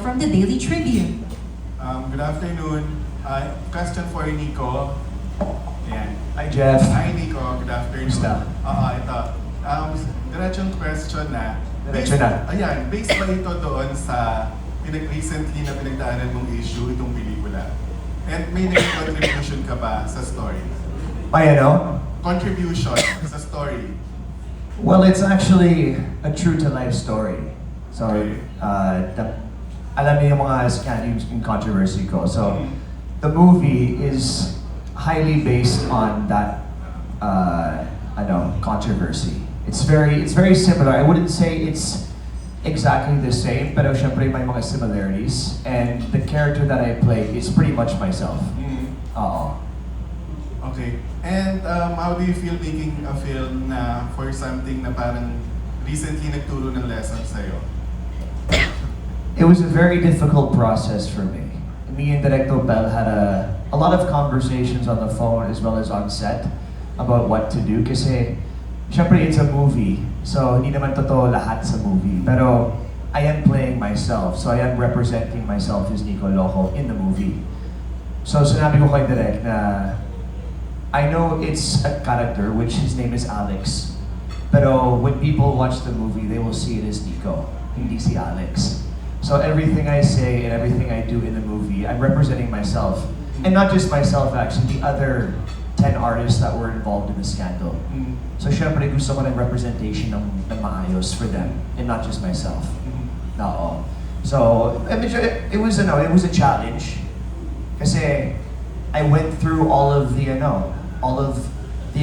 from the Daily Tribune. Good afternoon. Question for Nico. Ayan. Hi, Jeff. Hi, Nico. Good afternoon. Kumusta? Ito. Diretsong question na. Diretso na. Ayan, based ba ito doon sa recently na pinagdaanan mong issue, itong pelikula? And may nag-contribution ka ba sa story? May ano? Contribution sa story. Well, it's actually a true-to-life story. So, alam niyo yung mga scandals and controversy ko. So, the movie is highly based on that controversy. It's very similar. I wouldn't say it's exactly the same, pero syempre may mga similarities. And the character that I play is pretty much myself. Oo. Okay. And how do you feel making a film na for something na parang recently nagturo ng lesson sa'yo? It was a very difficult process for me. Me and Director Bell had a lot of conversations on the phone as well as on set about what to do. Kasi, syempre it's a movie, so hindi naman totoo lahat sa movie. Pero I am playing myself, so I am representing myself as Nico Loco in the movie. So sinabi ko kay Direk na I know it's a character, which his name is Alex. Pero when people watch the movie, they will see it as Nico, hindi si Alex. So everything I say and everything I do in the movie, I'm representing myself. And not just myself, actually, the other 10 artists that were involved in the scandal. So syempre gusto ko ng representation ng maayos for them, and not just myself. No. So, it was a challenge. Kasi I went through all of the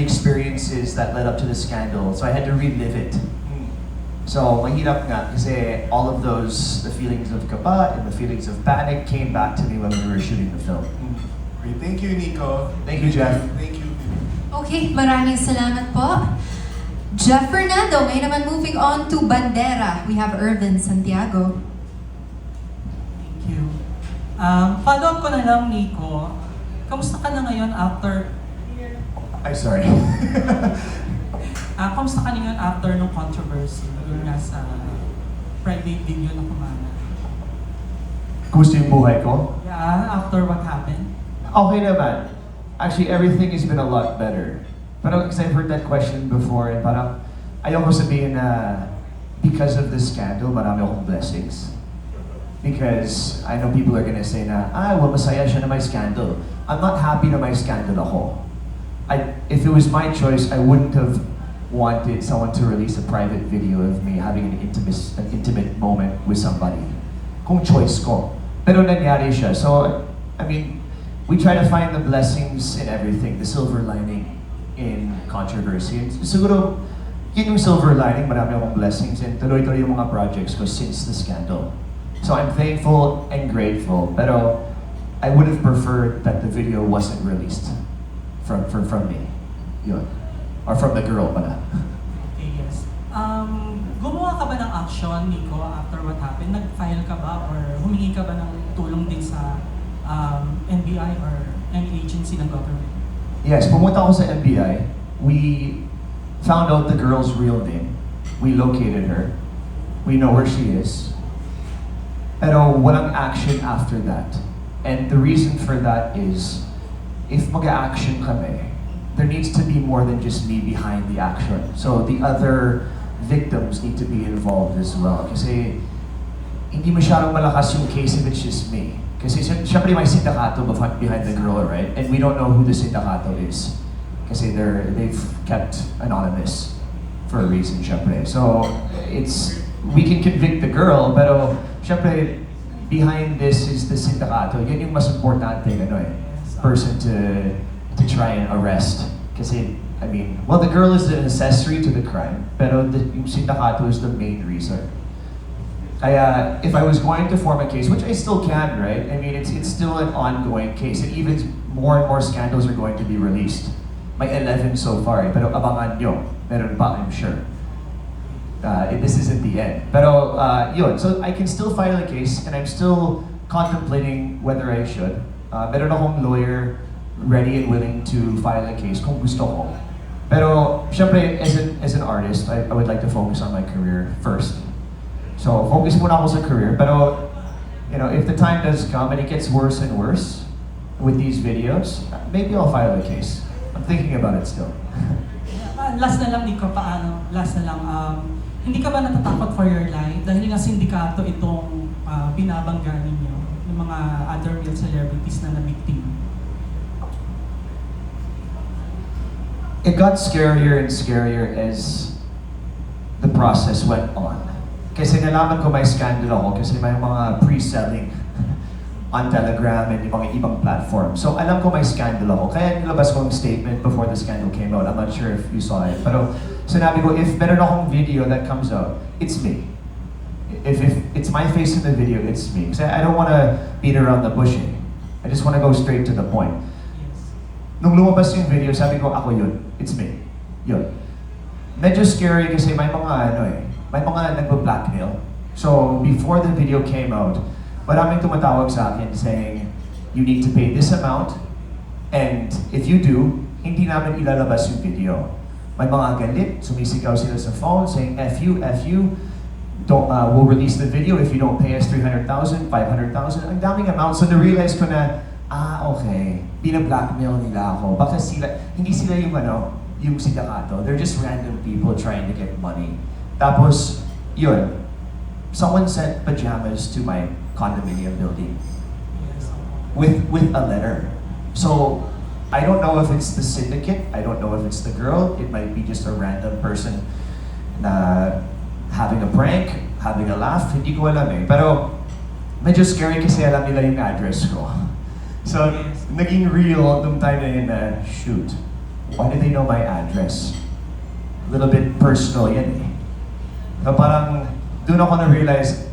experiences that led up to the scandal. So I had to relive it. So, mahirap nga kasi all of those, the feelings of kaba and the feelings of panic came back to me when we were shooting the film. Great. Thank you, Nico. Thank you, Jeff. Thank you. Okay, maraming salamat po. Jeff Fernando, ngayon naman moving on to Bandera. We have Irvin Santiago. Thank you. Follow-up ko na lang, Nico. Kamusta ka na ngayon after... Ay, sorry. kamusta ka na ngayon after nung controversy? Yung nasa private video na kumana. Kumusta yung buhay ko? Yeah, after what happened? Okay naman. Actually, everything has been a lot better. Pero because I've heard that question before, and parang ayoko sabihin na because of the scandal, marami akong blessings. Because I know people are gonna say na, well, masaya siya na may scandal. I'm not happy na may scandal ako. If it was my choice, I wouldn't have wanted someone to release a private video of me having an intimate moment with somebody. Kung choice ko. Pero nangyari siya. So, I mean, we try to find the blessings in everything, the silver lining in controversy. And siguro, yun yung silver lining, marami akong blessings, and tuloy-tuloy yung mga projects ko since the scandal. So I'm thankful and grateful, pero I would have preferred that the video wasn't released from me. Yun. Or from the girl pala. Okay, yes. Gumawa ka ba ng action, Nico, after what happened? Nag-file ka ba or humingi ka ba ng tulong din sa NBI or any agency ng government? Yes, pumunta ako sa NBI. We found out the girl's real name. We located her. We know where she is. Pero walang action after that. And the reason for that is, if mag-action kami, there needs to be more than just me behind the action. So the other victims need to be involved as well. Kasi hindi masyadong malakas yung case if it's just me. Kasi syempre may sindakato behind the girl, right? And we don't know who the sindakato is. Kasi they've kept anonymous for a reason, syempre. So we can convict the girl, pero syempre behind this is the sindakato. Yan yung mas importante, person to try and arrest. Kasi, I mean, well, the girl is an accessory to the crime, pero yung sindakato is the main reason. If I was going to form a case, which I still can, right? I mean, it's still an ongoing case, and even more and more scandals are going to be released. May 11 so far, pero abangan nyo. Meron pa, I'm sure. This isn't the end. Pero, yun. So I can still file a case, and I'm still contemplating whether I should. Meron akong lawyer ready and willing to file a case kung gusto ko. Pero, syempre, as an artist, I would like to focus on my career first. So, focus muna ako sa career. Pero, you know, if the time does come and it gets worse and worse with these videos, maybe I'll file a case. I'm thinking about it still. Last na lang, Nico, paano? Last na lang, hindi ka ba natatakot for your life? Dahil nga sindikato itong binabangga ninyo, ng mga other real celebrities na nabiktima. It got scarier and scarier as the process went on. Kasi nalaman ko may scandal ako kasi may mga pre-selling on Telegram and yung mga ibang platform. So alam ko may scandal ako. Kaya nilabas ko yung statement before the scandal came out. I'm not sure if you saw it. Pero sinabi ko, if meron akong video that comes out, it's me. If it's my face in the video, it's me. Kasi I don't want to beat around the bush. I just want to go straight to the point. Yes. Nung lumabas yung video, sabi ko, ako yun. It's me. Yun. Medyo scary kasi may mga may mga nagpa-blackmail. So, before the video came out, maraming tumatawag sa akin saying, you need to pay this amount, and if you do, hindi namin ilalabas yung video. May mga galit, sumisigaw sila sa phone saying, F you, we'll release the video if you don't pay us 300,000, 500,000, ang daming amount. So, na-realize ko na, okay, bina-blackmail nila ako. Baka hindi sila yung sindikato. They're just random people trying to get money. Tapos, yun, someone sent pajamas to my condominium building Yes. with a letter. So, I don't know if it's the syndicate, I don't know if it's the girl, it might be just a random person na having a prank, having a laugh, hindi ko alam eh. Pero, medyo scary kasi alam nila yung address ko. So, naging real nung time na yun na, shoot, why do they know my address? A little bit personal yan eh. So parang, doon ako na-realize,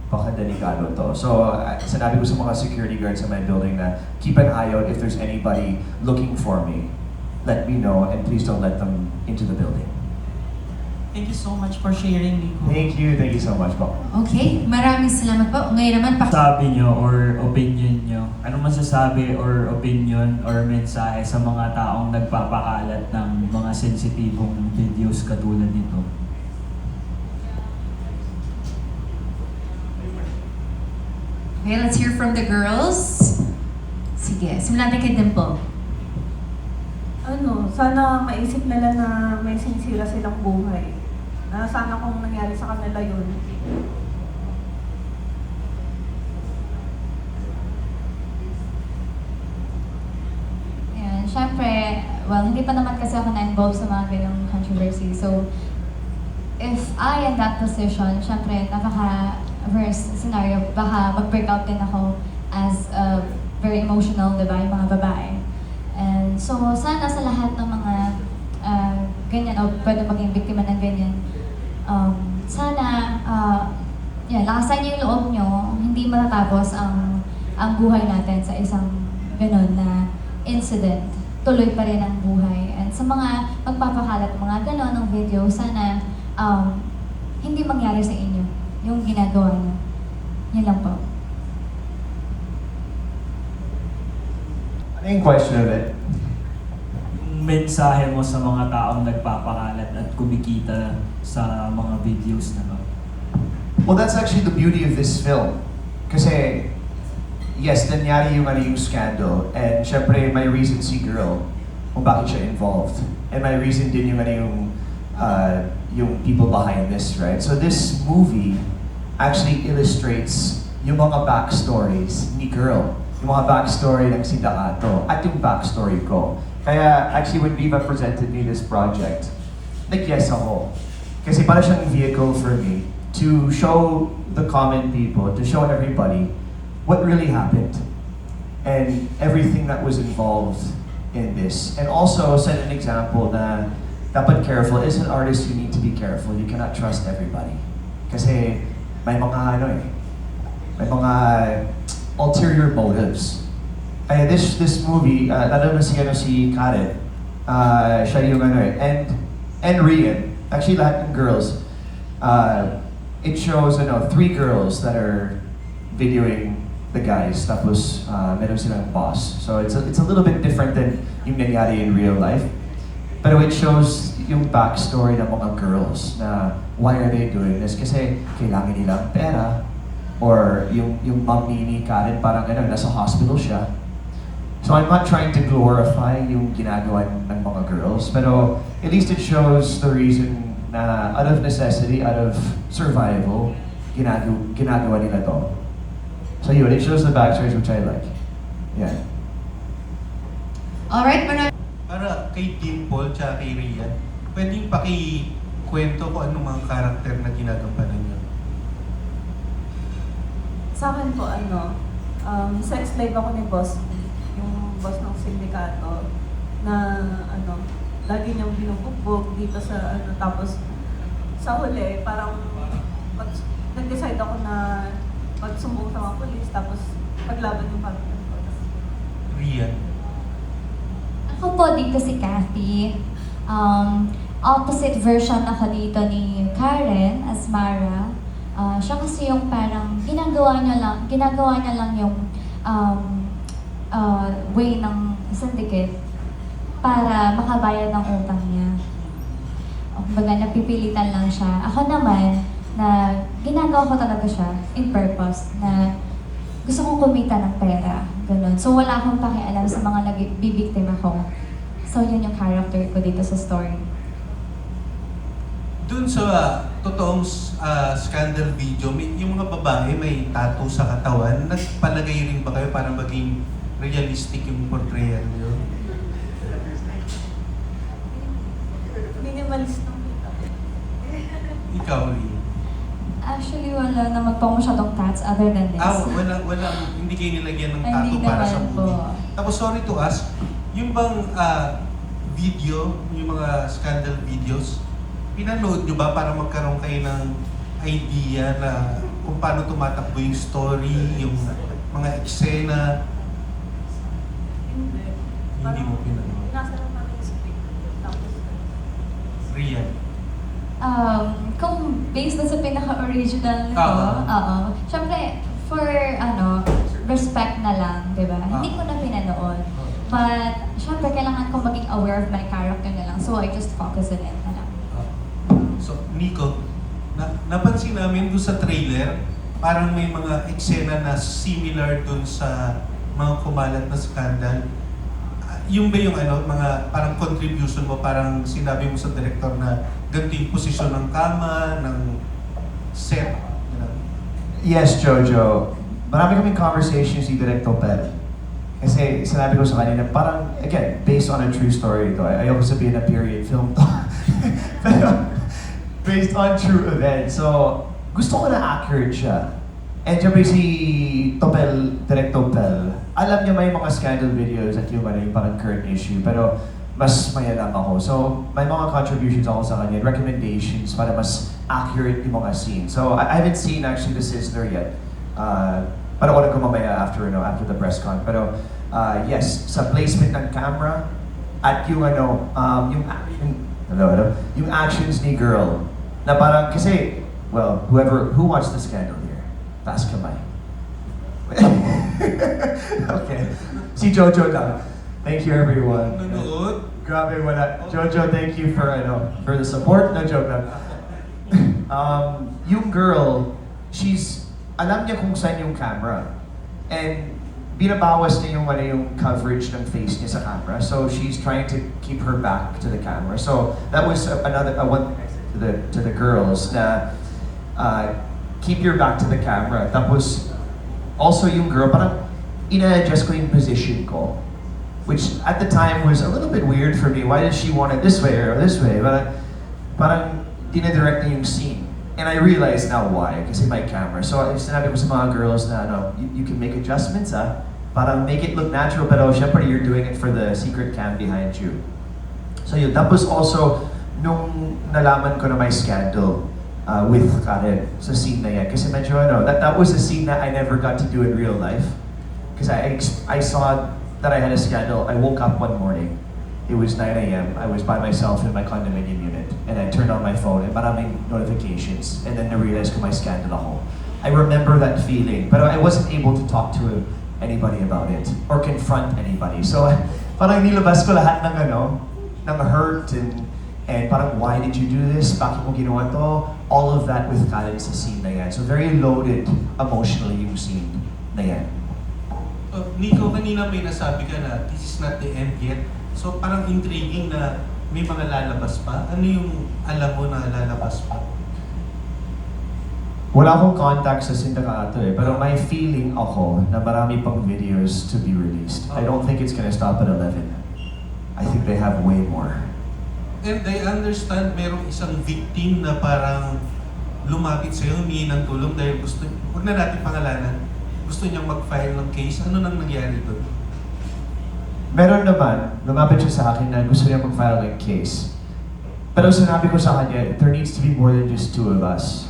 baka delikado to. So, sinabi ko sa mga security guards sa my building na, keep an eye out if there's anybody looking for me. Let me know, and please don't let them into the building. Thank you so much for sharing, Nico. Thank you so much po. Okay, maraming salamat po. Ngayon naman, Sabi nyo or opinion nyo, ano masasabi or opinion or mensahe sa mga taong nagpapakalat ng mga sensitibong videos katulad nito? Okay, let's hear from the girls. Sige, simulan natin kay Dimple. Sana maisip nila na may sinisira silang buhay. Sana kung nangyari sa kanila yun. Ayan, syempre, hindi pa naman kasi ako na-involved sa mga ganong controversy. So, if I in that position, syempre, napaka-worst scenario, baka mag-break out din ako as very emotional, diba, yung mga babae. And so, sana sa lahat ng mga ganyan, o pwede maging biktima ng ganyan, sana, lakasan niyo yung loob nyo, hindi matatapos ang buhay natin sa isang ganon na incident. Tuloy pa rin ang buhay. And sa mga magpapakalat ng mga ganon ng video, sana hindi mangyari sa inyo yung ginagawa nyo. Yun lang po. Ano yung question of it? Mensahe mo sa mga taong nagpapakalat at kumikita sa mga videos na to? Well, that's actually the beauty of this film. Kasi, yes, nangyari yung scandal. And syempre, may reason si girl kung bakit siya involved. And may reason din yung people behind this, right? So this movie actually illustrates yung mga backstories ni girl. Yung mga backstory ng sindikato at yung backstory ko. Kaya actually when Viva presented me this project, nag-yes ako. Kasi para siyang vehicle for me to show the common people, to show everybody what really happened and everything that was involved in this. And also set an example na dapat careful. As an artist, you need to be careful. You cannot trust everybody. Kasi may mga may mga ulterior motives. Kaya this movie, lalo na si Karen, siya yung and Rian, actually lahat ng girls, it shows 3 girls that are videoing the guys, tapos meron silang boss. So it's a little bit different than yung nangyari in real life. Pero it shows yung backstory ng mga girls na why are they doing this? Kasi kailangan nilang pera, Or yung mom ni Karen, parang ano, nasa hospital siya. So I'm not trying to glorify yung ginagawa ng mga girls, pero at least it shows the reason na out of necessity, out of survival, ginagawa nila to. So yun, it shows the backstories which I like. Yeah. Alright, maraming Para kay Dimple tsaka kay Rian, pwedeng pakikwento kung anong mga karakter na ginagampanan niyo. Sa akin po, sex slave ako ni boss. Yung boss ng sindikato na lagi niyang binubugbog dito sa tapos sa huli parang nag-decide ako na magsumbong sa mga polis tapos paglaban yung partner ko. Rian. Ako po dito si Kathy. Opposite version ako dito ni Karen as Mara. Siya kasi yung parang ginagawa niya lang yung way ng syndicate para makabayad ng utang niya. Kumbaga, napipilitan lang siya. Ako naman, na ginagawa ko talaga siya in purpose na gusto kong kumita ng pera. Ganun. So, wala akong pakialam sa mga nagbibiktima ko. So, yun yung character ko dito sa story. Dun sa totoong scandal video, yung mga babae may tattoo sa katawan, nagpalagay rin ba kayo para maging realistic yung portrayal niyo? Minimalist ng kita. Ikaw, Rian. Actually, wala naman po masyadong tats other than this. Hindi kayo nilagyan ng Ay, tattoo hindi para sa naman movie. po. Tapos sorry to ask, yung bang video, yung mga scandal videos, pinanood nyo ba para magkaroon kayo ng idea na kung paano tumatakbo yung story, yung mga eksena? Hindi. Hindi mo pinanood. Nasa lang namin yung script. Tapos, Rian. Kung based na sa pinaka-original nito, oo. Siyempre, for respect na lang, di ba? Hindi ko na pinanood. But, siyempre, kailangan ko maging aware of my character na lang. So, I just focus on it na lang. So, Nico, napansin namin doon sa trailer, parang may mga eksena na similar doon sa mga kumalat na scandal. Yung ba yung mga parang contribution mo, parang sinabi mo sa director na ganito yung posisyon ng kama, ng set? Yes, Jojo. Marami kaming conversations si Direk Topel. Kasi sinabi ko sa kanya na parang, again, based on a true story ito. Ayoko sabihin na period film to. Pero, based on true events. So, gusto ko na accurate siya. And syempre si Topel, Direk Topel, alam niya may mga scandal videos at yung parang current issue. Pero, mas mayalang ako. So, may mga contributions ako sa kanya, recommendations para mas accurate yung mga scenes. So, I haven't seen actually the Sizzler yet. Panoorin ko mamaya after the press con. Pero, yes, sa placement ng camera at yung yung actions ni girl na parang kasi, well, who watched the scandal here? Taas kamay. Okay. Si Jojo lang. Thank you, everyone. Nanood? Grabe, wala. Jojo, thank you for the support. No joke lang. Yung girl, alam niya kung saan yung camera. And binabawas niya yung coverage ng face niya sa camera. So she's trying to keep her back to the camera. So that was one thing I said to the girls na keep your back to the camera. Tapos also yung girl, parang ina-adjust ko yung position ko. Which at the time was a little bit weird for me. Why did she want it this way or this way? But parang dinidirect niya yung scene. And I realize now why, kasi my camera. So sinabi ko sa mga girls na you can make adjustments para make it look natural, pero syempre you're doing it for the secret cam behind you. So yun, that was also nung nalaman ko na may scandal with Karen sa scene na yan. Kasi medyo that was a scene that I never got to do in real life. Because I saw that I had a scandal. I woke up one morning. It was 9 a.m. I was by myself in my condominium unit. And I turned on my phone and maraming notifications. And then I realized ko may scandal ako. I remember that feeling. But I wasn't able to talk to anybody about it. Or confront anybody. So parang nilabas ko lahat ng hurt and parang why did you do this? Bakit mo ginawa to? all of that with Karen sa scene na yan. So very loaded emotionally yung scene na yan. Nico, kanina may nasabi ka na this is not the end yet. So parang intriguing na may mga lalabas pa. Ano yung alam mo na lalabas pa? Wala akong contact sa sindikato eh, pero may feeling ako na marami pang videos to be released. I don't think it's gonna stop at 11. I think they have way more. And I understand merong isang victim na parang lumapit sa'yo, humingi ng tulong dahil gusto, huwag na natin pangalanan, gusto niyang mag-file ng case. Ano nang nangyari doon? Meron naman, lumapit siya sa akin na gusto niya mag-file ng case. Pero sinabi ko sa kanya, there needs to be more than just two of us.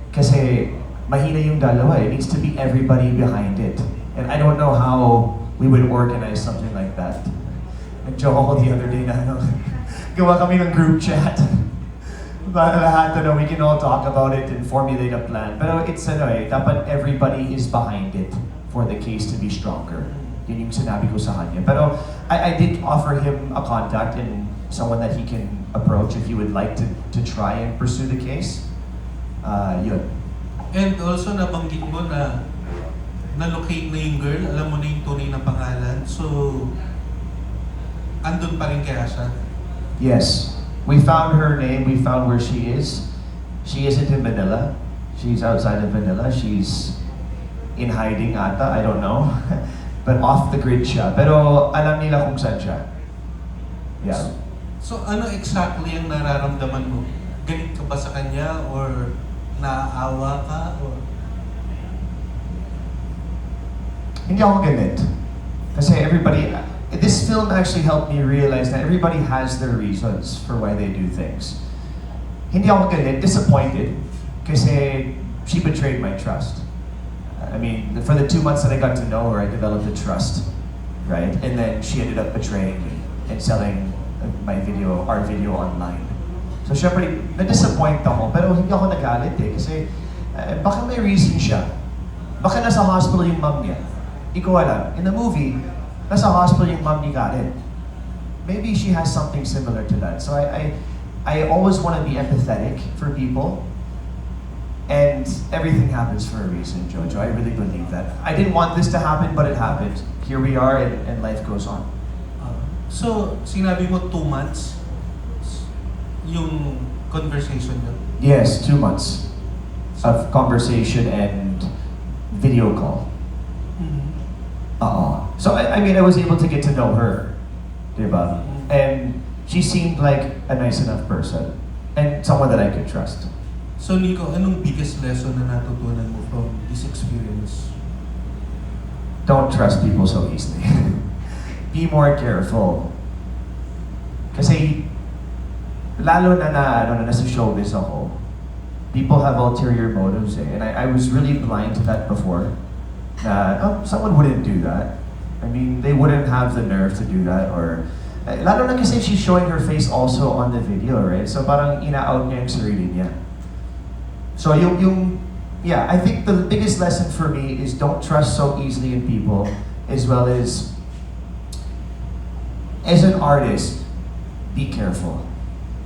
Kasi mahina yung dalawa. It needs to be everybody behind it. And I don't know how we would organize something like that. Nag-joke ako the other day na gawa kami ng group chat. Para lahat, we can all talk about it and formulate a plan. Pero it's dapat everybody is behind it for the case to be stronger. Yun yung sinabi ko sa kanya. Pero I did offer him a contact and someone that he can approach if he would like to try and pursue the case. Yun. And also nabanggit mo na na-locate na yung girl, alam mo na yung tunay na pangalan. So, andun pa rin kaya siya? Yes. We found her name, we found where she is. She isn't in Manila. She's outside of Manila. She's in hiding ata, I don't know. But off the grid siya. Pero alam nila kung saan siya. Yeah. So, ano exactly ang nararamdaman mo? Galit ka ba sa kanya or naaawa ka? Or... Hindi ako galit. Kasi everybody, this film actually helped me realize that everybody has their reasons for why they do things. Hindi ako galit, disappointed. Kasi she betrayed my trust. I mean, for the 2 months that I got to know her, I developed a trust, right? And then she ended up betraying me and selling our video online. So syempre, na-disappoint ako, pero hindi ako nagalit eh, kasi baka may reason siya. Baka nasa hospital yung mom niya. Hindi ko alam. In the movie, nasa hospital yung mom ni Karen. Maybe she has something similar to that. So I always want to be empathetic for people. And everything happens for a reason, Jojo. I really believe that. I didn't want this to happen, but it happened. Here we are, and life goes on. So, sinabi mo 2 months yung conversation niyo? Yes, 2 months of conversation and video call. So I mean, I was able to get to know her, diba? And she seemed like a nice enough person and someone that I could trust. So Nico, anong biggest lesson na natutunan mo from this experience? Don't trust people so easily. Be more careful. Kasi lalo na nasa showbiz ako, people have ulterior motives eh. And I was really blind to that before. Na, someone wouldn't do that. I mean, they wouldn't have the nerve to do that. Or, lalo na kasi she's showing her face also on the video, right? So parang ina-out niya yung sarili niya. So yeah, I think the biggest lesson for me is don't trust so easily in people, as well as an artist, be careful.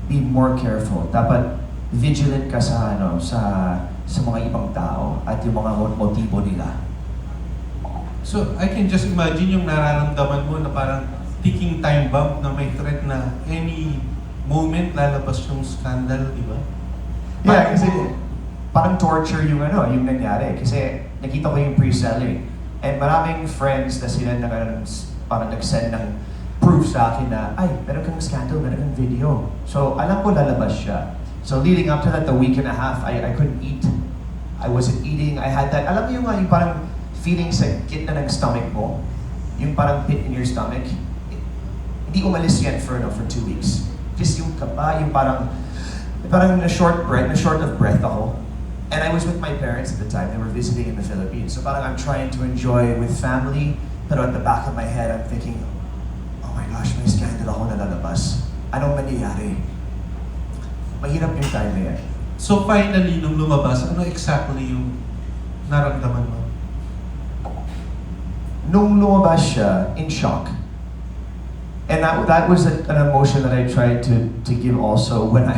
Be more careful. Dapat vigilant ka sa mga ibang tao at yung mga motibo nila. So, I can just imagine yung nararamdaman mo na parang ticking time bomb na may threat na any moment lalabas yung scandal, di ba? Yeah, kasi parang torture yung nangyari. Kasi nakita ko yung pre-selling. And maraming friends na sila na parang nag-send ng proof sa akin na, ay, meron kang scandal, meron kang video. So, alam ko lalabas siya. So, leading up to that, the week and a half, I couldn't eat. I wasn't eating. I had that, alam mo yung parang feeling sa gitna ng stomach mo, yung parang pit in your stomach, hindi umalis yan for 2 weeks. Just yung kaba, yung parang na short of breath ako. And I was with my parents at the time. They were visiting in the Philippines. So parang I'm trying to enjoy with family, pero at the back of my head, I'm thinking, oh my gosh, may scandal ako na lalabas. Anong mangyayari? Mahirap yung time na yan. So finally, nung lumabas, ano exactly yung naramdaman mo? Nung lumabas siya, in shock. And that was an emotion that I tried to give also when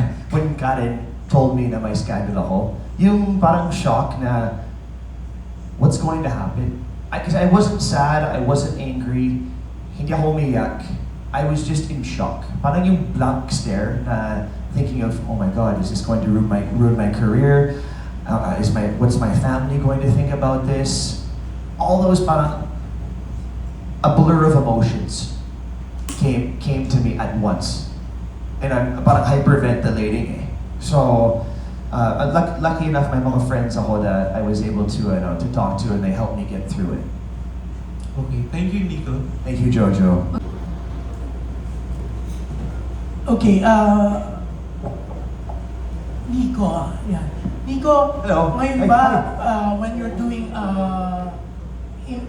Karen told me na may scandal ako, yung parang shock na, what's going to happen? Because I wasn't sad, I wasn't angry, hindi ako umiyak. I was just in shock. Parang yung blank stare na thinking of, oh my God, is this going to ruin my career? What's my family going to think about this? All those parang a blur of emotions came to me at once. And I'm parang hyperventilating eh. So, lucky enough, may mga friends ako that I was able to talk to and they helped me get through it. Okay, thank you, Nico. Thank you, Jojo. Okay, Nico, yan. Nico, Hello. ngayon Hi. ba, when you're doing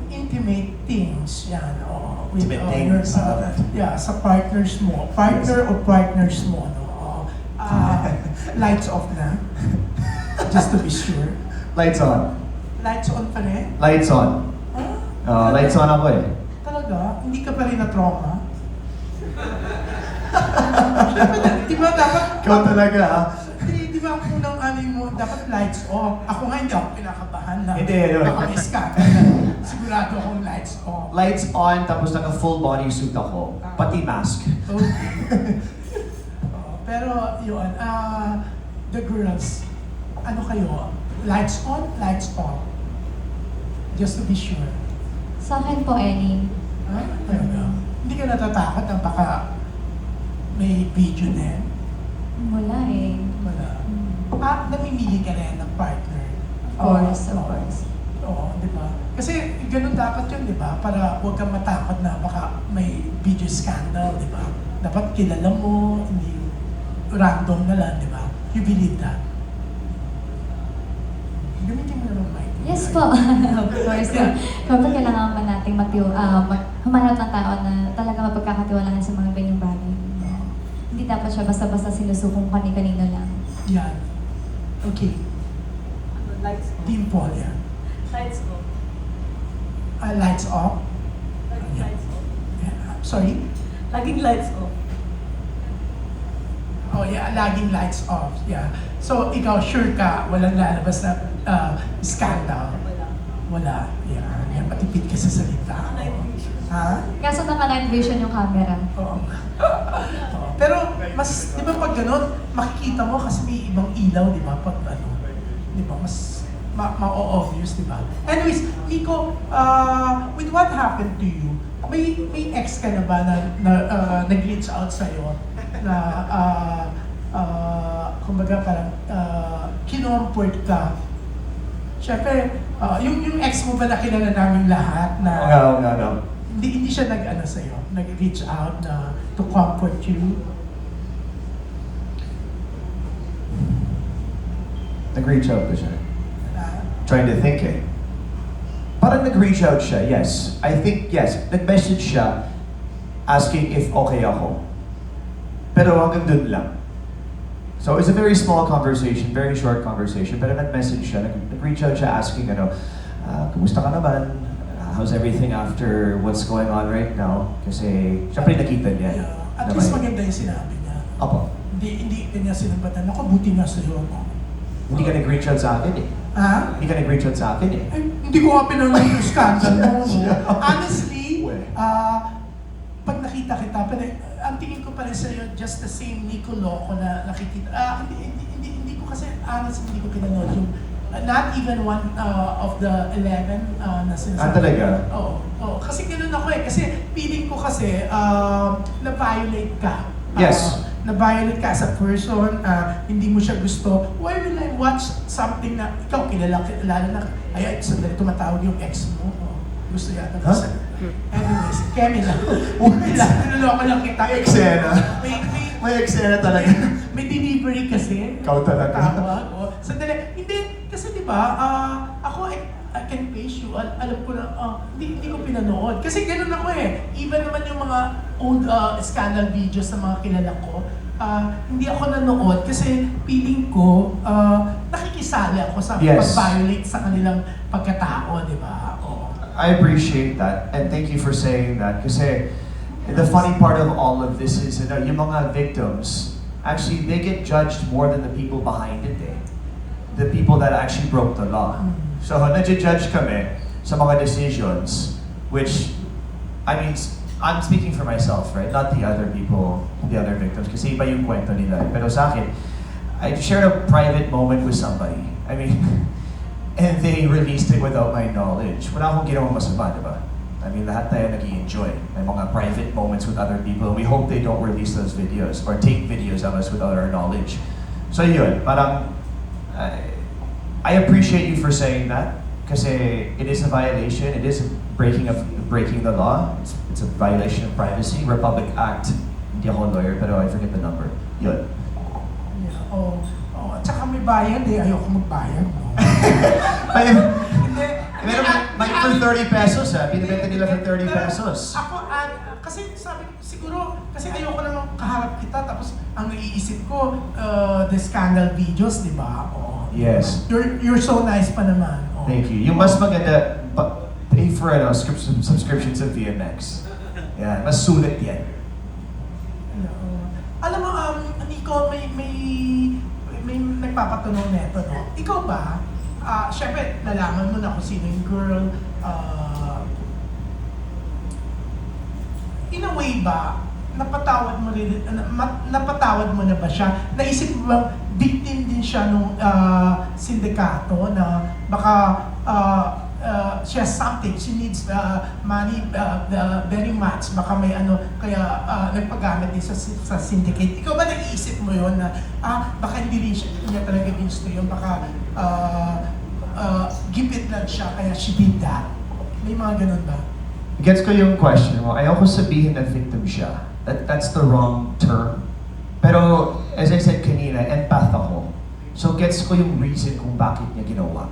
intimate things, yan, with Intimate things, sa partners mo, partner o partners mo, no? Lights off na, just to be sure. Lights on. Lights on pa rin? Lights on. Lights on ako eh. Talaga? Hindi ka pa rin na-trauma? Di ba dapat... Ikaw talaga ha? Di ba ang unang mo, dapat lights off. Ako nga hindi ako kinakabahan na. Hindi, no. Baka may scandal. Sigurado akong lights off. Lights on, tapos naka full bodysuit ako. Pati mask. Okay. Pero yun, the girls, ano kayo? Lights on, lights off. Just to be sure. Sa akin po, any. Talaga. Hindi ka natatakot na baka may video din? Wala eh. Wala. Namimili ka rin ng partner. Of course. Oo, di ba? Kasi ganun dapat yun, di ba? Para huwag kang matakot na baka may video scandal, di ba? Dapat kilala mo, hindi random na lang, di ba? You believe that? Gamitin mo naman mic. Yes po. Of course. Kapag kailangan pa natin humanap ng tao na talaga mapagkakatiwalaan sa mga ganyang bagay. Hindi dapat siya basta-basta sinusukong kani-kanino lang. Yan. Okay. Lights off. Dimple, yan. Lights off. Lights off. Laging lights off. Yeah. Sorry? Laging lights off. Oh yeah, laging lights off. Yeah. So ikaw sure ka walang lalabas na scandal? Wala. Wala. Yeah. Yan, matipid ka sa salita. Night vision. Ha? Kaso naka-night vision yung camera. Oo. Oo. Pero mas, di ba pag ganun, makikita mo kasi may ibang ilaw, di ba? Pag ano, di ba? Mas ma-obvious, di ba? Anyways, Nico, with what happened to you, may ex ka na ba na nag-reach out sa'yo na kumbaga parang kinomfort ka? Siyempre, yung ex mo ba na kilala namin lahat na No. hindi siya nag-ano sa'yo, nag-reach out na to comfort you? Nag-reach out ba siya? Na, Trying to think eh. Parang nag-reach out siya, yes. I think, yes. Nag-message siya asking if okay ako. Pero hanggang dun lang. So it's a very small conversation, very short conversation. Pero nag-message siya, nag-reach out siya asking, kumusta ka naman? How's everything after what's going on right now? Kasi, syempre nakita niya. yeah. At na least may- maganda yung sinabi niya. Opo. Hindi niya sinabatan. Ako, buti nga sa'yo ako. Hindi ka nag-reach out sa akin eh. Ha? Hindi ka nag-reach out sa akin eh. Ay, hindi ko nga pinanood yung scandal mo. Honestly, Weh. pag nakita kita, ang tingin ko pa rin sa'yo, just the same Nico Loco na nakikita. Hindi ko kasi, honestly, hindi ko pinanood yung, not even one of the 11 na sinasabi. Talaga? Oo. Kasi ganun ako eh. Kasi feeling ko kasi, na-violate ka. Yes. Na-violate ka as a person, hindi mo siya gusto. Why will I watch something na ikaw kilala na, ay, sandali, tumatawag yung ex mo. Gusto yata. Huh? Anyways, Kemi lang. Niloloko lang kita. May eksena. May eksena talaga. May delivery kasi. Ikaw talaga. Tawag. Sandali. Hindi, kasi di ba, ako, I can face you. Alam ko na, hindi ko pinanood. Kasi ganun ako eh. Even naman yung mga old scandal videos na mga kilala ko, hindi ako nanood kasi feeling ko, nakikisali ako sa Yes. pag-violate sa kanilang pagkatao, di ba? Oo. I appreciate that and thank you for saying that kasi the funny part of all of this is yung mga victims actually they get judged more than the people behind it eh. The people that actually broke the law. So nadjudge kami sa mga decisions, which, I mean, I'm speaking for myself, right? Not the other people, the other victims, kasi iba yung kwento nila. Pero sa akin, I shared a private moment with somebody. I mean, and they released it without my knowledge. Wala akong ginawang masama, di ba? I mean, lahat tayo nag-i-enjoy. May mga private moments with other people. We hope they don't release those videos or take videos of us without our knowledge. So yun, parang, I appreciate you for saying that. Kasi it is a violation. It is breaking the law. It's a violation of privacy. Republic Act. Hindi ako lawyer, pero I forget the number. Yun. Yeah, at saka may bayad eh. Ayoko magbayad. No? Hindi. May for 30 pesos ha. Binibenta nila for 30 pesos. Ako, kasi sabi, siguro, kasi ayoko naman kaharap kita, tapos ang naiisip ko, the scandal videos, di ba? Yes. You're so nice pa naman. Thank you. Yung mas maganda, pay for subscription sa VMX. Yan, mas sulit yan. Alam mo, Nico, may nagpapatanong neto, no? Ikaw ba, syempre, nalaman mo na kung sino yung girl, in a way ba, napatawad mo na ba siya? Naisip mo bang victim din siya nung sindikato na baka she has something, she needs money very much, baka may kaya nagpagamit din sa syndicate. Ikaw ba nag-iisip mo yun na baka hindi rin niya talaga gusto yun, baka gipit lang siya kaya she did that? May mga ganun ba? Gets ko yung question mo. Ayoko sabihin na victim siya. That's the wrong term. Pero, as I said kanina, empath ako. So gets ko yung reason kung bakit niya ginawa.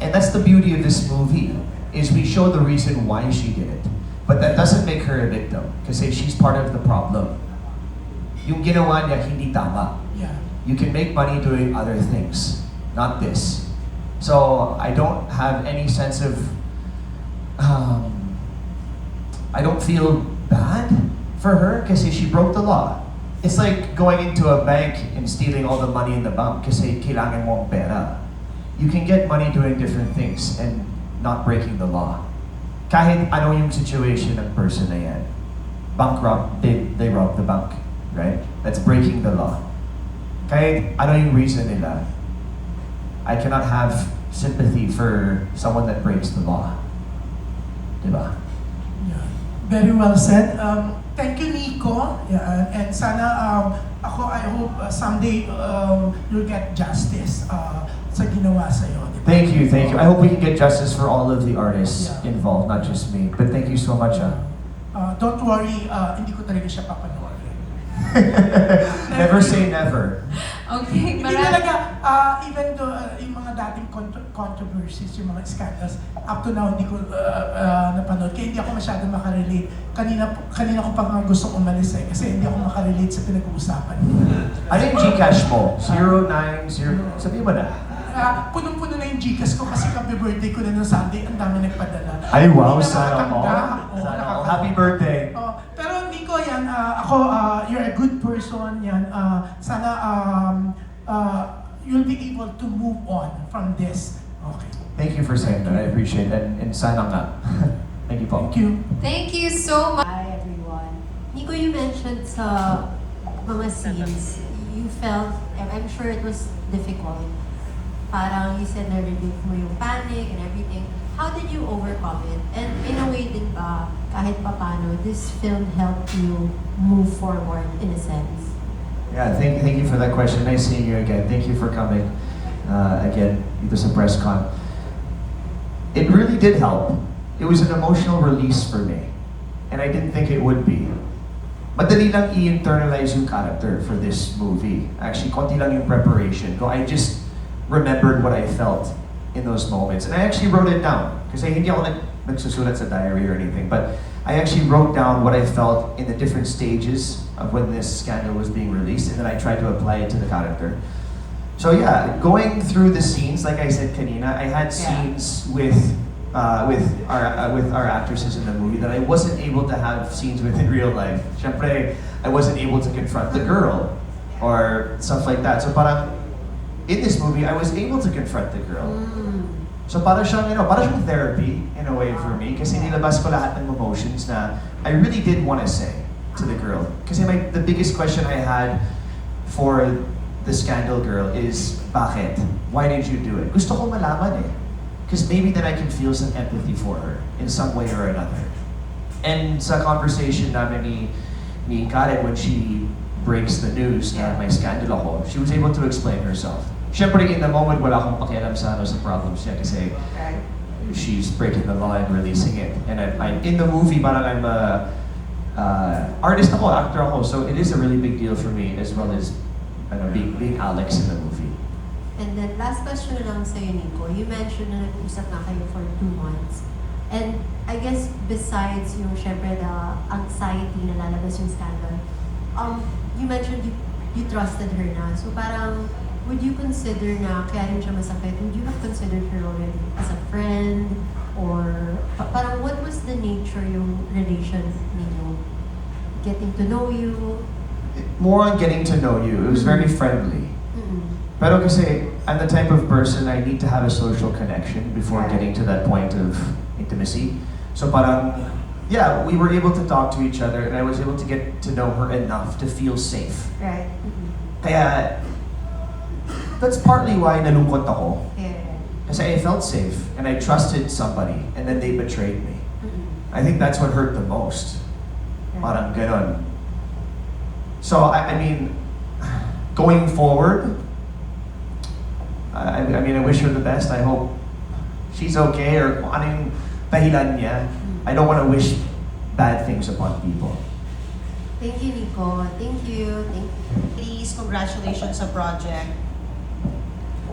And that's the beauty of this movie, is we show the reason why she did it. But that doesn't make her a victim, kasi she's part of the problem. Yung ginawa niya, hindi tama. Yeah. You can make money doing other things, not this. So, I don't have any sense of, I don't feel bad for her kasi she broke the law. It's like going into a bank and stealing all the money in the bank kasi kailangan mo ang pera. You can get money doing different things and not breaking the law. Kahit ano yung situation ng person na yan. Bank rob, they rob the bank, right? That's breaking the law. Kahit ano yung reason nila, I cannot have sympathy for someone that breaks the law. Diba? Yeah. Very well said. Thank you, Nico. Yeah, and sana I hope someday you'll get justice sa ginawa sa'yo. Diba? Thank you. I hope we can get justice for all of the artists Yeah. involved, not just me. But thank you so much. Don't worry, hindi ko talaga siya papanoorin. Never say never. Okay, Hindi talaga, even though yung mga dating controversies, yung mga scandals, up to now hindi ko napanood. Kaya hindi ako masyado makarelate. Kanina ko pa nga gustong umalis kasi hindi ako makarelate sa pinag-uusapan. Ano yung Gcash mo? 090, sabihin mo na. Punong-puno na yung Gcash ko kasi birthday ko na ng Sunday, ang dami nagpadala. Ay wow, Hindi na sana all. nakakatanda. Sana all. Happy birthday. Pero Nico, yan, ako, you're a good person, yan. Sana you'll be able to move on from this. Okay. Thank you for saying that. I appreciate it. And sana nga. Thank you po. Thank you. Thank you so much. Hi everyone. Nico, you mentioned sa mga scenes, you felt, I'm sure it was difficult. Parang you said na-relieve mo yung panic and everything. How did you overcome it? And in a way din ba, kahit papano, this film helped you move forward in a sense? Yeah, thank you for that question. Nice seeing you again. Thank you for coming again dito sa press con. It really did help. It was an emotional release for me. And I didn't think it would be. Madali lang i-internalize yung character for this movie. Actually, konti lang yung preparation ko. I just remembered what I felt in those moments. And I actually wrote it down. Kasi hindi ako nagsusulat sa diary or anything. But I actually wrote down what I felt in the different stages of when this scandal was being released. And then I tried to apply it to the character. So yeah, going through the scenes, like I said kanina, I had scenes with our actresses in the movie that I wasn't able to have scenes with in real life. Syempre, I wasn't able to confront the girl or stuff like that. So parang, in this movie, I was able to confront the girl. So para siyang, para siyang therapy in a way for me kasi nilabas ko lahat ng emotions na I really did want to say to the girl. Kasi the biggest question I had for the scandal girl is, bakit? Why did you do it? Gusto ko malaman eh. Because maybe then I can feel some empathy for her in some way or another. And sa conversation namin ni Karen when she breaks the news na may scandal ako, she was able to explain herself. Siyempre, in the moment, wala akong pakialam sa problems niya kasi she's breaking the law and releasing it. And I'm in the movie, parang I'm a artist ako, actor ako, so it is a really big deal for me as well as being Alex in the movie. And then last question lang sa'yo, Nico. You mentioned na nag-usap na kayo for 2 months. And I guess besides yung syempre the anxiety na lalabas yung scandal, you mentioned you trusted her na. So parang, would you consider na kaya rin siya masakit? Would you have considered her already as a friend? Or parang what was the nature yung relation ninyo? Getting to know you? More on getting to know you. It was very friendly. Pero kasi, I'm the type of person I need to have a social connection before getting to that point of intimacy. So parang, yeah, we were able to talk to each other and I was able to get to know her enough to feel safe. Right. Kaya, that's partly why nalungkot ako. Yeah. Kasi I felt safe and I trusted somebody and then they betrayed me. I think that's what hurt the most. Parang ganon. So, I mean, going forward, I mean, I wish her the best. I hope she's okay or kung ano yung dahilan niya. I don't want to wish bad things upon people. Thank you, Nico. Thank you. Thank you. Please, congratulations sa project.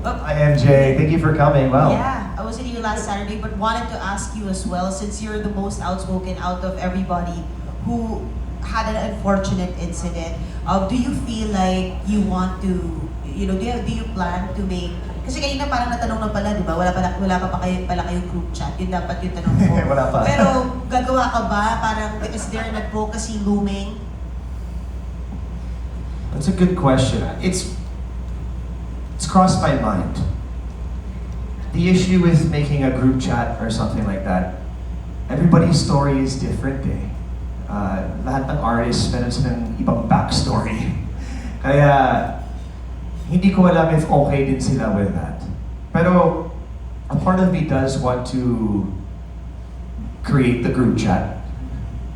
Hi, MJ. Thank you for coming. Wow. Yeah, I was with you last Saturday, but wanted to ask you as well, since you're the most outspoken out of everybody who had an unfortunate incident, do you feel like you want to, do you plan to make, kasi kanina parang natanong na pala, di ba? Wala pa pala kayong group chat. Yun dapat yung tanong ko. Wala pa. Pero gagawa ka ba? Parang, is there an advocacy looming? That's a good question. It's crossed my mind. The issue with making a group chat or something like that, everybody's story is different eh. Lahat ng artists meron silang ibang backstory. Kaya, hindi ko alam if okay din sila with that. Pero, a part of me does want to create the group chat,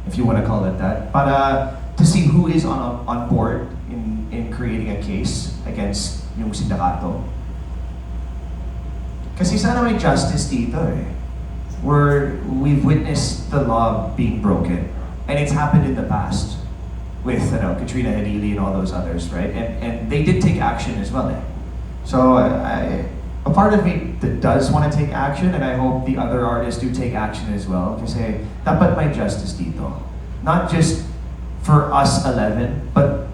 if you want to call it that, para to see who is on board in creating a case against yung sindikato. Kasi sana may justice dito eh. We've witnessed the law being broken. And it's happened in the past with Katrina Halili and all those others, right? And they did take action as well. Eh? So a part of me that does want to take action, and I hope the other artists do take action as well. Kasi dapat may justice dito. Not just for us 11, but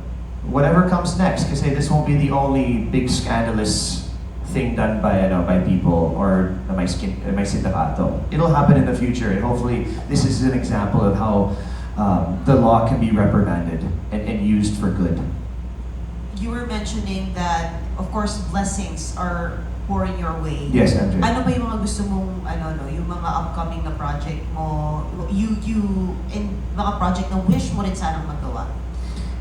whatever comes next. Kasi this won't be the only big scandalous thing done by people or my sindikato. It'll happen in the future, and hopefully this is an example of how the law can be reprimanded and used for good. You were mentioning that, of course, blessings are pouring your way. Yes, MJ. Ano ba yung mga gusto mong, yung mga upcoming na project mo, in mga project na wish mo rin sanang magawa?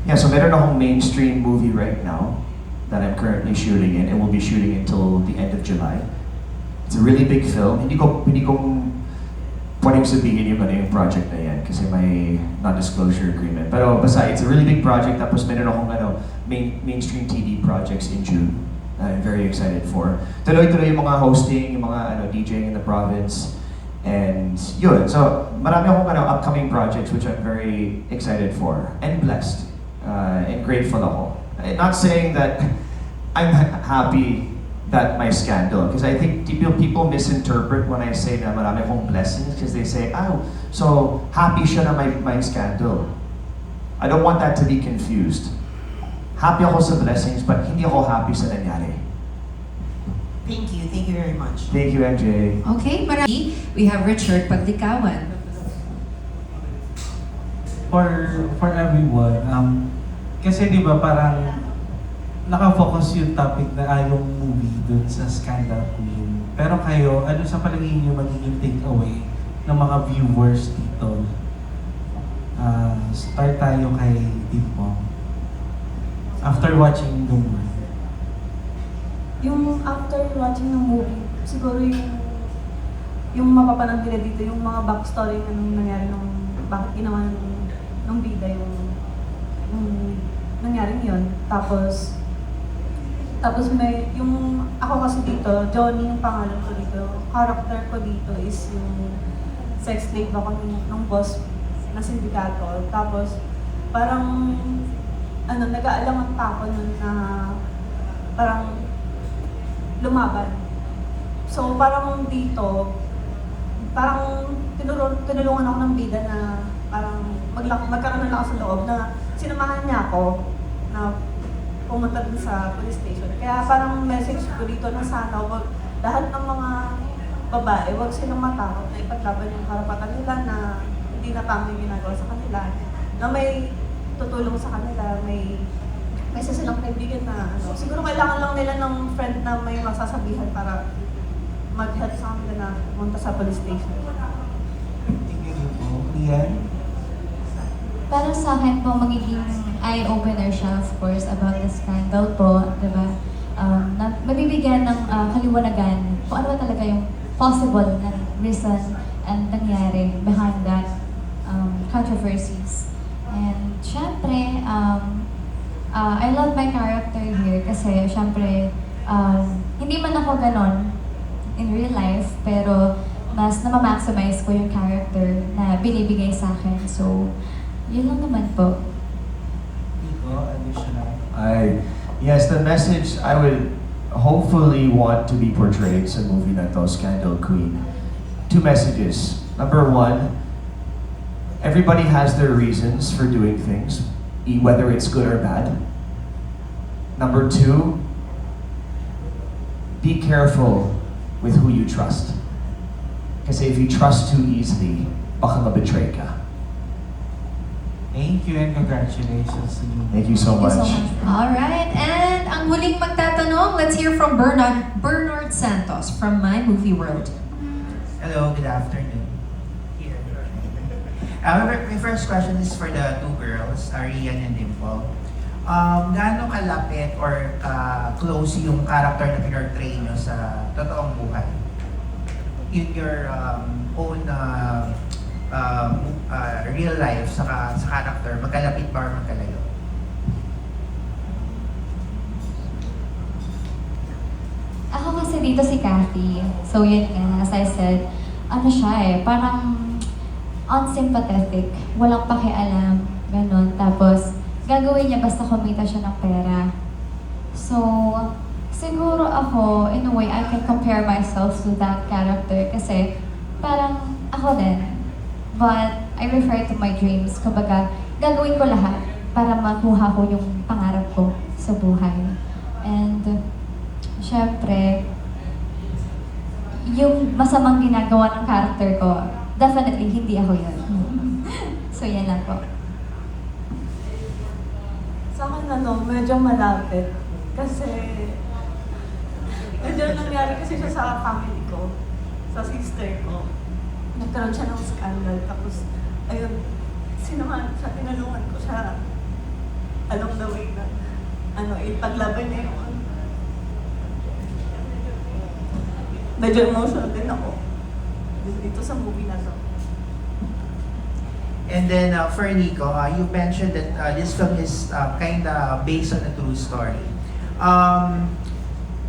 Yeah, so meron akong mainstream movie right now that I'm currently shooting in, and we'll be shooting until the end of July. It's a really big film. Hindi ko pwedeng sabihin yung project na yan kasi may non-disclosure agreement. Pero basta, it's a really big project. Tapos meron akong mainstream TV projects in June. I'm very excited for. Tuloy-tuloy yung mga hosting, yung mga DJing in the province. And yun. So, marami akong upcoming projects which I'm very excited for and blessed and grateful ako. Not saying that I'm happy that my scandal, because I think people misinterpret when I say na marami akong blessings because they say, oh, so happy siya na my scandal. I don't want that to be confused. Happy ako sa blessings, but hindi ako happy sa nangyari. Thank you very much. Thank you, MJ. Okay, marami. We have Richard Paglikawan. For everyone, kasi di ba parang nakafocus yung topic na yung movie dun sa Scandal Queen. Pero kayo, ano sa palagay niyo magiging takeaway ng mga viewers dito? Start tayo kay Dimpo. After watching the movie. Yung after watching ng movie, siguro yung mapapanood nila dito, yung mga backstory na nung nangyari nung bakit ginawa ng bida yung nangyari yun. Tapos may, yung ako kasi dito, Johnny yung pangalan ko dito, character ko dito is yung sex slave ako ng boss na sindikato. Tapos parang nag-aalangan pa ako nun na parang lumaban. So parang dito, parang tinulungan ako ng bida na parang magkaroon ng lakas sa loob na sinamahan niya ako na pumunta dun sa police station. Kaya parang message ko dito na sana wag lahat ng mga babae, wag silang matakot na ipaglaban yung karapatan nila na hindi na tama yung ginagawa sa kanila. Na may tutulong sa kanila, may silang kaibigan na siguro kailangan lang nila ng friend na may masasabihan para mag-help sa kanila na pumunta sa police station. Tingnan niyo po. Lian? Para sa akin po, magiging eye-opener siya, of course, about the scandal po, di ba? Na mabibigyan ng kaliwanagan kung ano ba talaga yung possible na reason and nangyari behind that controversies. And syempre, I love my character here kasi syempre, hindi man ako ganon in real life, pero mas na-maximize ko yung character na binibigay sa akin. So, yun lang naman po. Nico, additional. Yes, the message I would hopefully want to be portrayed sa movie na to, Scandal Queen. 2 messages. Number 1, everybody has their reasons for doing things, whether it's good or bad. Number 2, be careful with who you trust. Kasi if you trust too easily, baka mabetray ka. Thank you and congratulations to you. Thank you so much. Alright, and ang huling magtatanong, let's hear from Bernard Santos from My Movie World. Hello, good afternoon. Here. My first question is for the 2 girls, Rian and Dimple. Gaano kalapit or close yung character na pinortray nyo sa totoong buhay? In your own real life sa character, magkalapit ba or magkalayo? Ako kasi dito si Kathy. So yun nga, as I said, ano siya parang unsympathetic, walang pakialam, ganun. Tapos, gagawin niya basta kumita siya ng pera. So, siguro ako, in a way, I can compare myself to that character kasi parang ako din. But I refer to my dreams. Kumbaga, gagawin ko lahat para makuha ko yung pangarap ko sa buhay. And, syempre, yung masamang ginagawa ng character ko, definitely hindi ako yun. So, yan lang po. Sa akin medyo malapit. Kasi, medyo nangyari kasi siya sa family ko, sa sister ko. Nagkaroon siya ng scandal, tapos, ayun, tinulungan ko siya along the way na, ipaglaban niya yung, medyo emotional din ako dito sa movie na to. And then for Nico, you mentioned that this film is kind of based on a true story.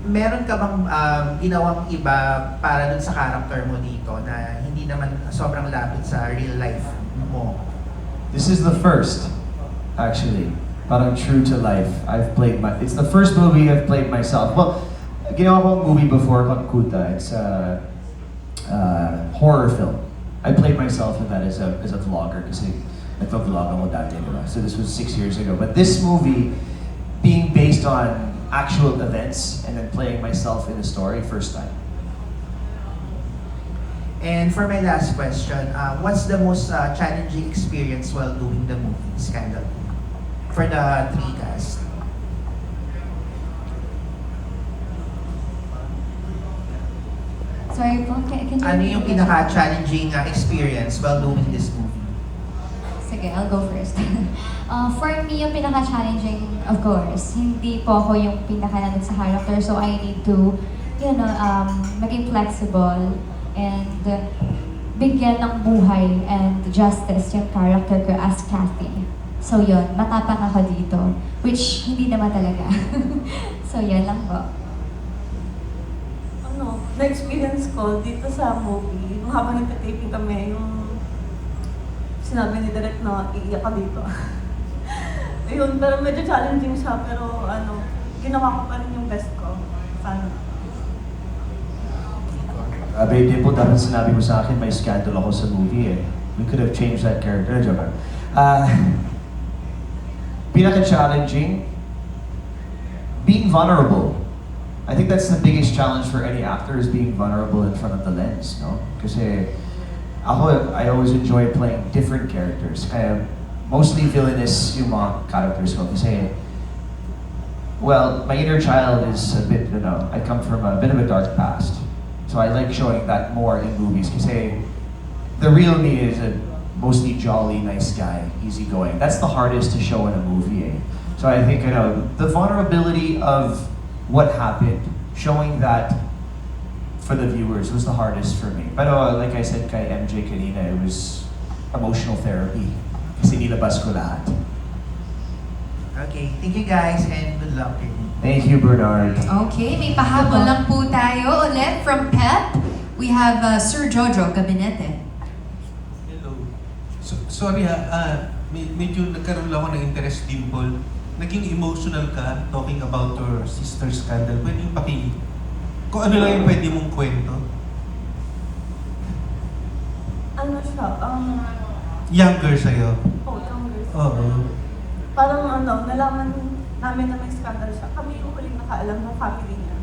Meron ka bang ginawang iba para dun sa character mo dito na hindi naman sobrang lapit sa real life mo? This is the first, actually. Parang true to life. It's the first movie I've played myself. Well, ginawa kong movie before called Kuta. It's a horror film. I played myself in that as a vlogger kasi nagpa-vlog ako dati, diba? So this was 6 years ago. But this movie, being based on actual events and then playing myself in the story, first time. And for my last question, what's the most challenging experience while doing the movie Scandal for the 3 cast? Sorry po, can you Ano repeat yung the question? pinaka-challenging experience while doing this movie? Sige, I'll go first. For me, yung pinaka-challenging, of course, hindi po ako yung pinaka-nanon sa character, so I need to, maging flexible and bigyan ng buhay and justice yung character ko as Kathy. So yun, matapang ako dito, which hindi naman talaga. So yan lang po. Na-experience ko dito sa movie, nung habang nagka-taping kami, yung sinabi ni Direk na iiyak ka dito. Ayun, pero medyo challenging siya, pero ginawa ko pa rin yung best ko. Sana. Babe, di po dapat sinabi mo sa akin may scandal ako sa movie eh. We could have changed that character, joke. Pinaka-challenging, being vulnerable. I think that's the biggest challenge for any actor is being vulnerable in front of the lens, no? Kasi I always enjoy playing different characters. Kaya mostly villainous yung mga characters ko kasi well, my inner child is a bit, I come from a bit of a dark past. So I like showing that more in movies kasi the real me is a mostly jolly, nice guy, easygoing. That's the hardest to show in a movie, eh? So I think, the vulnerability of what happened, showing that for the viewers was the hardest for me. But like I said kay MJ kanina, it was emotional therapy. Kasi nilabas ko lahat. Okay, thank you guys and good luck. Thank you, Bernard. Okay, may pahabol lang po tayo ulit from PEP. We have Sir Jojo Gabinete. Hello. Sorry medyo nagkaroon lang ako ng interest, Dimple. Naging emotional ka talking about your sister's scandal. Pwede yung kung ano lang yung pwede mong kwento. Ano siya, Younger sa'yo. younger. Oo. Parang nalaman namin na may scandal siya. Kami yung huling nakaalam ng family niya.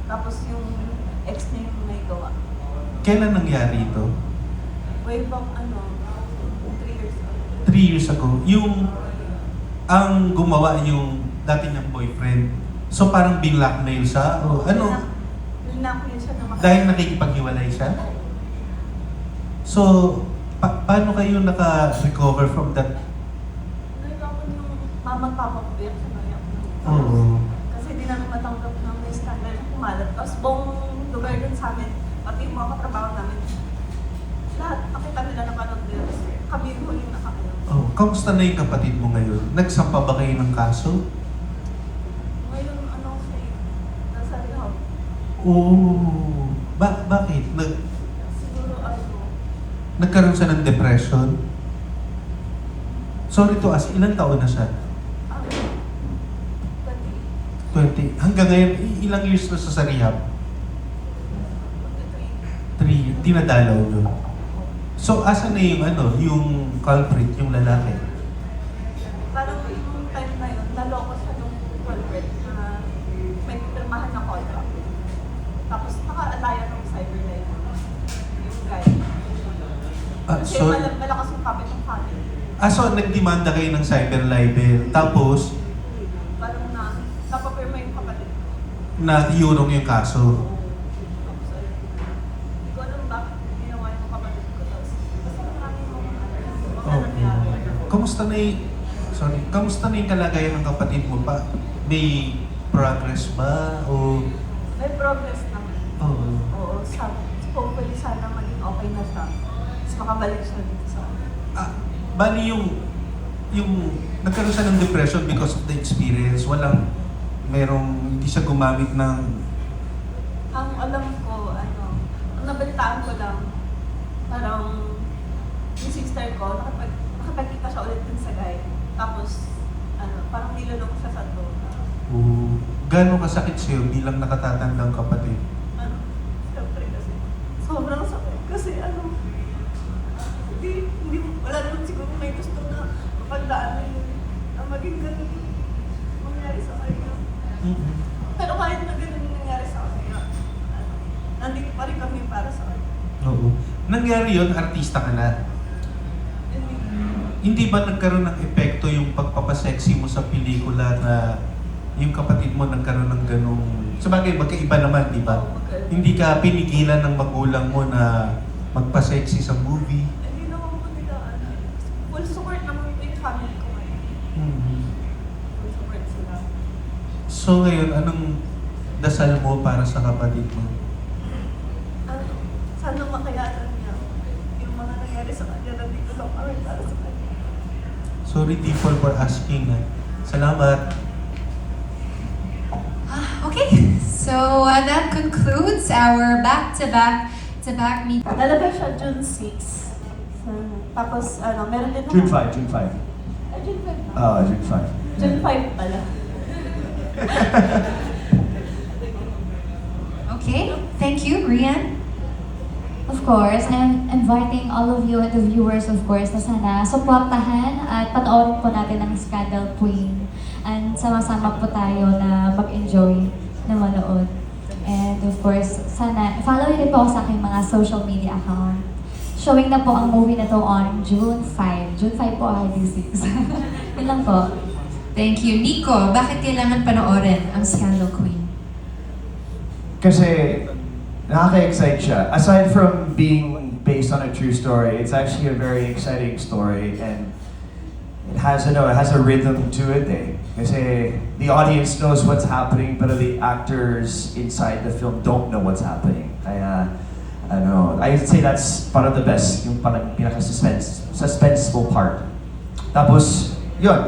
Tapos yung ex niya yung may gawa. Kailan nangyari ito? Way back 3 years ago. 3 years ago. Ang gumawa yung dati niyang boyfriend. So parang binlockmail siya? O ano? Linakmail siya na Dahil nakikipaghiwalay siya? So, paano kayo naka-recover from that? Nailaman yung mama at papa ko biyak sa nayak. Oo. Kasi di namin matanggap na may scandal na kumalat. Tapos buong lugar dun sa amin, pati yung mga katrabaho namin, lahat nakita nila na parang kami yung huling nakakaalam. Oh, kamusta na yung kapatid mo ngayon? Nagsampa ba kayo ng kaso? Ngayon, nasa rehab. Oo. Bakit? Siguro Nagkaroon siya ng depression? Sorry to ask, ilang taon na siya? 20. Hanggang ngayon, ilang years na sa rehab? 3. Dinadalaw nyo. So, asan na yung culprit, yung lalaki? Parang yung time na yun, naloko siya nung culprit na may pirmahan na contract. Tapos naka-alaya ng cyberlife yung guy. Kasi malakas yung kapit ng family. So nagdemanda kayo ng cyber libel, tapos Parang napapirma yung kapatid. na iurong yung kaso. Tapos hindi ko alam bakit ginawa yung kapatid ko. Tapos kasi marami mga nangyari. Kamusta na yung kalagayan ng kapatid mo pa? May progress ba? O May progress naman. Oo. Oo, hopefully sana maging okay na siya. Tapos makabalik siya dito sa bali yung nagkaroon siya ng depression because of the experience. Hindi siya gumamit ng... Ang alam ko, ang nabalitaan ko lang, parang yung sister ko, nakapagkita siya ulit dun sa guy. Tapos, parang nilolong siya sa to. Gano'ng kasakit sa'yo bilang nakatatandang kapatid? Siyempre kasi, sobrang sakit. Kasi wala naman siguro may gusto na mapagdaan na maging ganun mangyari sa kanya. Mm-hmm. Pero kahit na ganun yung nangyari sa kanya, nandito pa rin kami para sa kanya. Oo. Nangyari yun, artista ka na. Hindi ba nagkaroon ng epekto yung pagpapasexy mo sa pelikula na yung kapatid mo nagkaroon ng ganong Sabagay, magkaiba naman, di ba? Hindi ka pinigilan ng magulang mo na magpa-sexy sa movie. Hindi naman po nila, full support naman po yung family ko ngayon. Full support sila. So ngayon, anong dasal mo para sa kapatid mo? Sana makayanan niya yung mga nangyari sa kanya na dito lang kami para sa kanya. Sorry, Dimple, for asking. Salamat. Okay, so that concludes our back-to-back meet. Lalabas siya June 6. Tapos, meron din June 5, June 5. June 5 ba? June 5. June 5 pala. Okay, thank you, Rian. Of course, I'm inviting all of you and the viewers, of course, na sana supportahan at panoorin po natin ang Scandal Queen. And sama-sama po tayo na mag-enjoy na manood. And of course, sana follow niyo po ako sa aking mga social media account. Showing na po ang movie na to on June 5. June 5 po, ID6. Yun lang po. Thank you. Nico, bakit kailangan panoorin ang Scandal Queen? Kasi nakaka-excite siya. Aside from being based on a true story, it's actually a very exciting story and it has a rhythm to it eh. Kasi the audience knows what's happening but the actors inside the film don't know what's happening. Kaya I'd say that's part of the best, yung parang pinaka-suspenseful part. Tapos, yun,